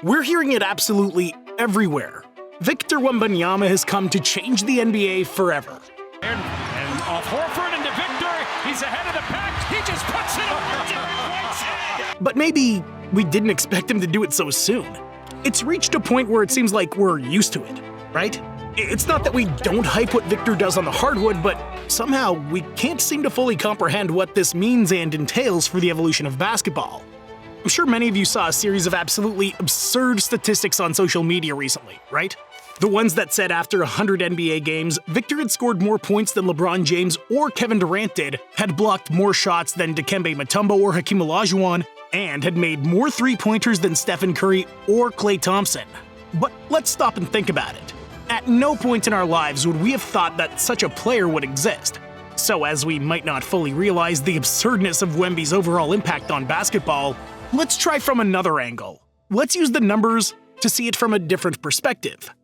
We're hearing it absolutely everywhere. Victor Wembanyama has come to change the NBA forever. And off Horford into Victor. He's ahead of the pack. He just puts it over Derek White's head. But maybe we didn't expect him to do it so soon. It's reached a point where it seems like we're used to it, right? It's not that we don't hype what Victor does on the hardwood, but somehow we can't seem to fully comprehend what this means and entails for the evolution of basketball. I'm sure many of you saw a series of absolutely absurd statistics on social media recently, right? The ones that said after 100 NBA games, Victor had scored more points than LeBron James or Kevin Durant did, had blocked more shots than Dikembe Mutombo or Hakeem Olajuwon, and had made more three-pointers than Stephen Curry or Klay Thompson. But let's stop and think about it. At no point in our lives would we have thought that such a player would exist. So as we might not fully realize the absurdness of Wemby's overall impact on basketball, let's try from another angle. Let's use the numbers to see it from a different perspective.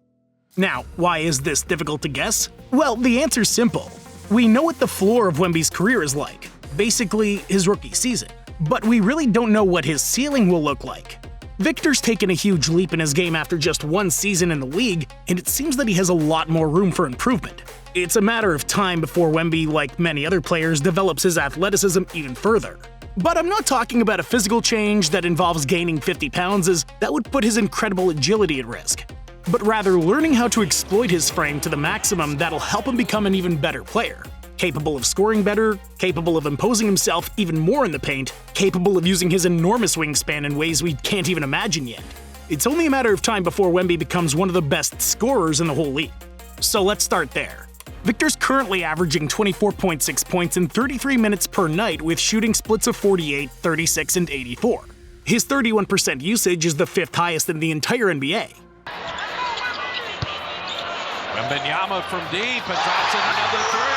Now, why is this difficult to guess? Well, the answer's simple. We know what the floor of Wemby's career is like, basically his rookie season. But we really don't know what his ceiling will look like. Victor's taken a huge leap in his game after just one season in the league, and it seems that he has a lot more room for improvement. It's a matter of time before Wemby, like many other players, develops his athleticism even further. But I'm not talking about a physical change that involves gaining 50 pounds, as that would put his incredible agility at risk. But rather learning how to exploit his frame to the maximum that'll help him become an even better player. Capable of scoring better, capable of imposing himself even more in the paint, capable of using his enormous wingspan in ways we can't even imagine yet. It's only a matter of time before Wemby becomes one of the best scorers in the whole league. So let's start there. Victor's currently averaging 24.6 points in 33 minutes per night with shooting splits of 48, 36, and 84. His 31% usage is the 5th highest in the entire NBA. Wembayama from deep and drops in another three.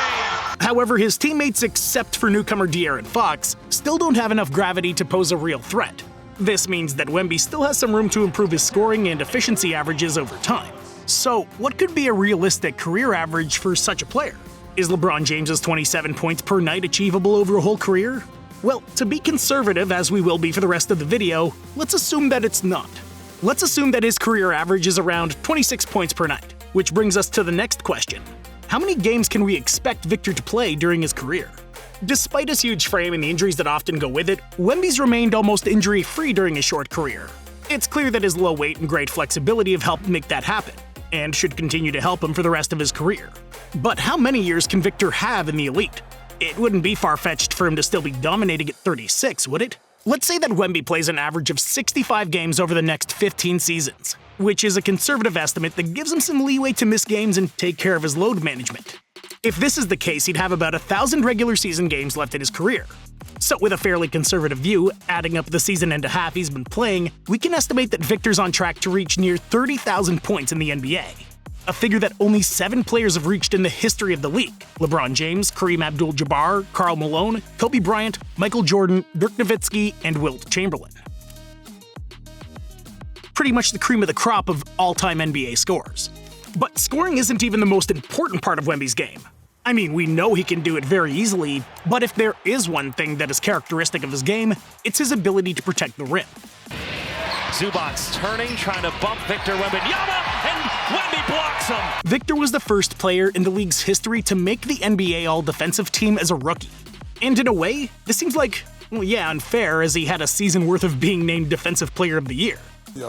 However, his teammates, except for newcomer De'Aaron Fox, still don't have enough gravity to pose a real threat. This means that Wemby still has some room to improve his scoring and efficiency averages over time. So, what could be a realistic career average for such a player? Is LeBron James's 27 points per night achievable over a whole career? Well, to be conservative, as we will be for the rest of the video, let's assume that it's not. Let's assume that his career average is around 26 points per night, which brings us to the next question. How many games can we expect Victor to play during his career? Despite his huge frame and the injuries that often go with it, Wemby's remained almost injury-free during his short career. It's clear that his low weight and great flexibility have helped make that happen, and should continue to help him for the rest of his career. But how many years can Victor have in the elite? It wouldn't be far-fetched for him to still be dominating at 36, would it? Let's say that Wemby plays an average of 65 games over the next 15 seasons, which is a conservative estimate that gives him some leeway to miss games and take care of his load management. If this is the case, he'd have about 1,000 regular season games left in his career. So with a fairly conservative view, adding up the season and a half he's been playing, we can estimate that Victor's on track to reach near 30,000 points in the NBA. A figure that only 7 players have reached in the history of the league: LeBron James, Kareem Abdul-Jabbar, Karl Malone, Kobe Bryant, Michael Jordan, Dirk Nowitzki, and Wilt Chamberlain. Pretty much the cream of the crop of all-time NBA scorers. But scoring isn't even the most important part of Wemby's game. I mean, we know he can do it very easily, but if there is one thing that is characteristic of his game, it's his ability to protect the rim. Zubac's turning, trying to bump Victor Wembanyama, and Wemby blocks him. Victor was the first player in the league's history to make the NBA All-Defensive team as a rookie. And in a way, this seems like, well, yeah, unfair, as he had a season worth of being named Defensive Player of the Year.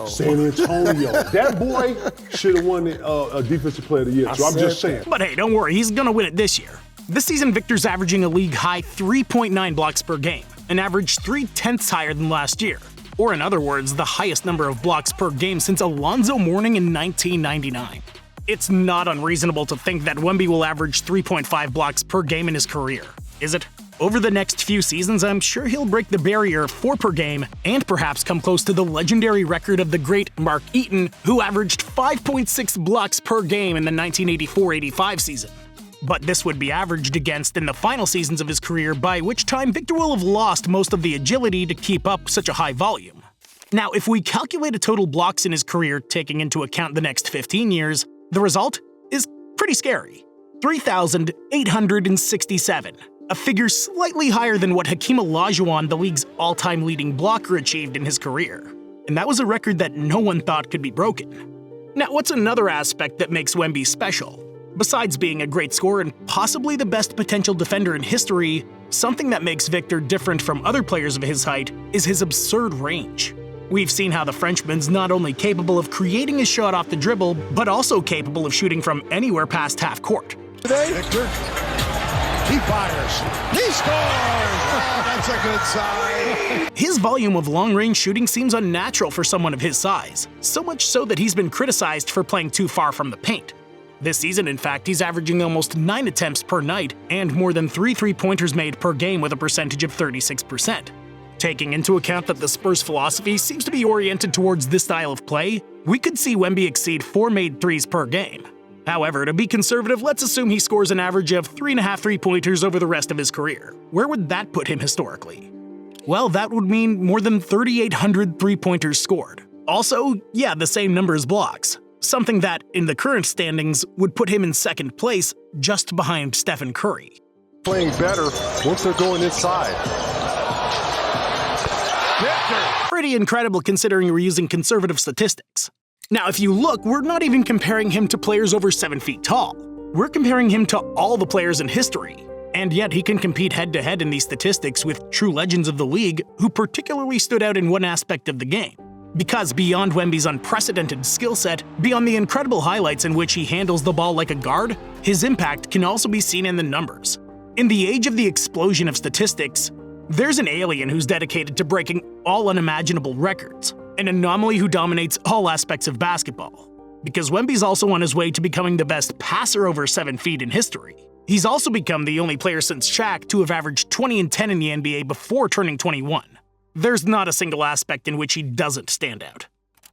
San Antonio. That boy should have won the Defensive Player of the Year, so I'm just saying. But hey, don't worry, he's gonna win it this year. This season, Victor's averaging a league-high 3.9 blocks per game, an average 0.3 higher than last year. Or in other words, the highest number of blocks per game since Alonzo Mourning in 1999. It's not unreasonable to think that Wemby will average 3.5 blocks per game in his career, is it? Over the next few seasons, I'm sure he'll break the barrier of 4 per game and perhaps come close to the legendary record of the great Mark Eaton, who averaged 5.6 blocks per game in the 1984-85 season. But this would be averaged against in the final seasons of his career, by which time Victor will have lost most of the agility to keep up such a high volume. Now, if we calculate a total blocks in his career taking into account the next 15 years, the result is pretty scary. 3,867. A figure slightly higher than what Hakeem Olajuwon, the league's all-time leading blocker, achieved in his career. and that was a record that no one thought could be broken. Now, what's another aspect that makes Wemby special? Besides being a great scorer and possibly the best potential defender in history, something that makes Victor different from other players of his height is his absurd range. We've seen how the Frenchman's not only capable of creating a shot off the dribble, but also capable of shooting from anywhere past half court. Victor, he fires, he scores! Oh, that's a good sign. His volume of long-range shooting seems unnatural for someone of his size, so much so that he's been criticized for playing too far from the paint. This season, in fact, he's averaging almost 9 attempts per night and more than 3 three-pointers made per game with a percentage of 36%. Taking into account that the Spurs' philosophy seems to be oriented towards this style of play, we could see Wemby exceed 4 made threes per game. However, to be conservative, let's assume he scores an average of 3.5 three-pointers over the rest of his career. Where would that put him historically? Well, that would mean more than 3,800 three-pointers scored. Also, yeah, the same number as blocks. Something that, in the current standings, would put him in second place, just behind Stephen Curry. Playing better once they're going inside. Victor! Pretty incredible considering we're using conservative statistics. Now, if you look, we're not even comparing him to players over 7 feet tall. We're comparing him to all the players in history. And yet he can compete head-to-head in these statistics with true legends of the league who particularly stood out in one aspect of the game. Because beyond Wemby's unprecedented skill set, beyond the incredible highlights in which he handles the ball like a guard, his impact can also be seen in the numbers. In the age of the explosion of statistics, there's an alien who's dedicated to breaking all unimaginable records, an anomaly who dominates all aspects of basketball. Because Wemby's also on his way to becoming the best passer over 7 feet in history. He's also become the only player since Shaq to have averaged 20 and 10 in the NBA before turning 21. There's not a single aspect in which he doesn't stand out.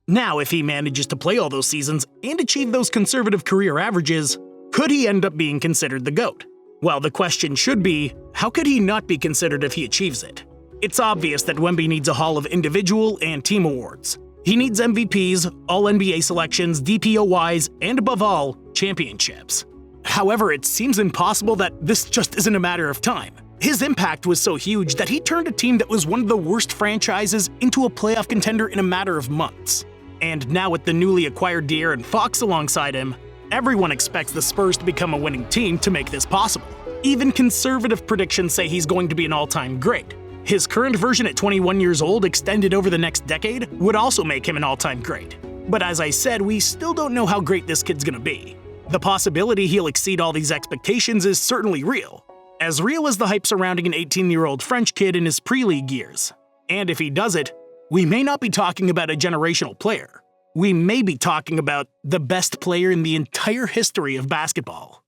Now, if he manages to play all those seasons and achieve those conservative career averages, could he end up being considered the GOAT? Well, the question should be, how could he not be considered if he achieves it? It's obvious that Wemby needs a haul of individual and team awards. He needs MVPs, All-NBA selections, DPOYs, and above all, championships. However, it seems impossible that this just isn't a matter of time. His impact was so huge that he turned a team that was one of the worst franchises into a playoff contender in a matter of months. And now with the newly acquired De'Aaron Fox alongside him, everyone expects the Spurs to become a winning team to make this possible. Even conservative predictions say he's going to be an all-time great. His current version at 21 years old extended over the next decade would also make him an all-time great. But as I said, we still don't know how great this kid's gonna be. The possibility he'll exceed all these expectations is certainly real as the hype surrounding an 18-year-old French kid in his pre-league years. And if he does it, we may not be talking about a generational player. We may be talking about the best player in the entire history of basketball.